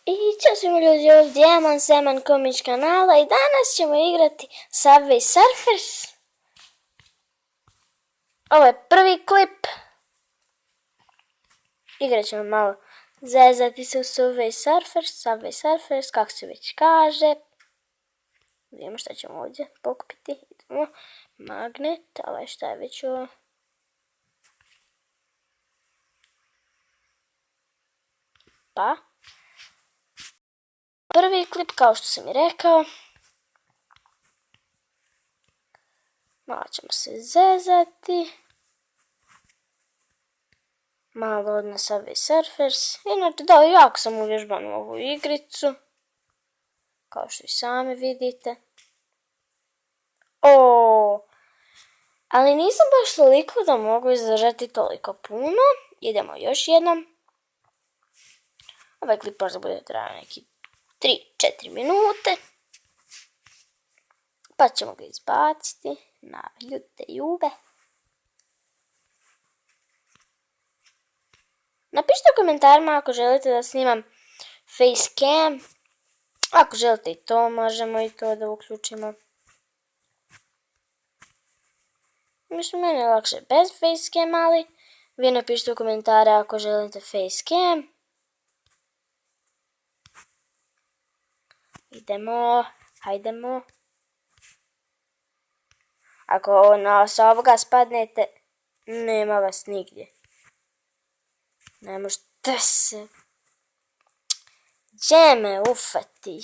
I ćao svima ljudi, ovdje je Aman Seman Komić kanala i danas ćemo igrati Subway Surfers. Ovo je prvi klip. Igrat ćemo malo zezati se u Subway Surfers, kako se već kaže. Vidimo šta ćemo ovdje pokupiti. Idemo, magnet, ali šta je već ovo? Pa. Prvi klip, kao što sam i rekao. Malo ćemo se zezati. Malo od nas Subway Surfers. Inače, da, jako sam uvježban u ovu igricu. Kao što i sami vidite. Ali nisam baš toliko da mogu izdržati toliko puno. Idemo još jednom. Ovaj klip možda bude trajao neki 3-4 minute. Pa ćemo ga izbaciti na YouTube. Napišite u komentarima ako želite da snimam facecam. Ako želite i to, možemo i to da uključimo. Mislim, meni je lakše bez facecam, ali vi napišite u komentare ako želite facecam. Idemo, hajdemo. Ako sa ovoga spadnete, nema vas nigdje. Ne možete se. Gdje me ufati?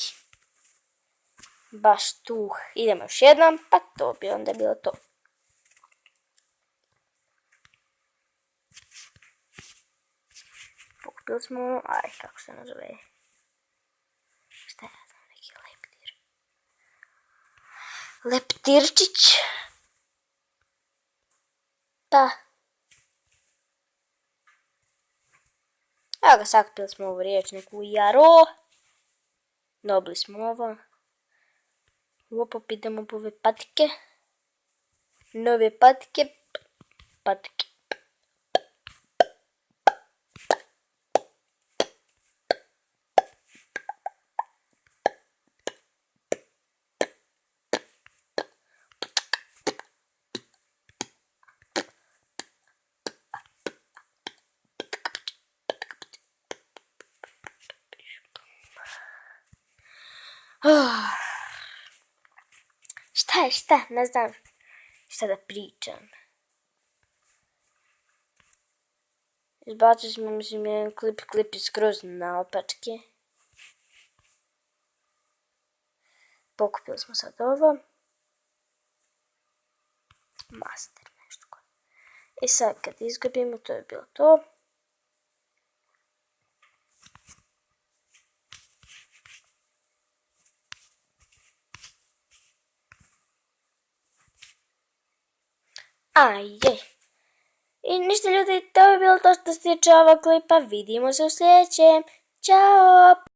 Baš tu. Idemo još jednom, pa to bi onda bilo to. Pokupili smo, kako se nazove? Šta je to? Neki leptir. Leptirčić. Pa. Evo ga, sakupili smo ovu riječ, neku jaro. Dobili smo ovo. Opet idemo po ove patike. Nove patike. Patike. Šta, ne znam šta da pričam. Izbacili smo, mislim, jedan klip je skroz naopačke. Pokupili smo sad ovo. Master, nešto koje. I sad kad izgubimo, to je bilo to. I ništa ljudi, to je bilo to što se tiče ovog klipa. Vidimo se u sljedećem. Ćao!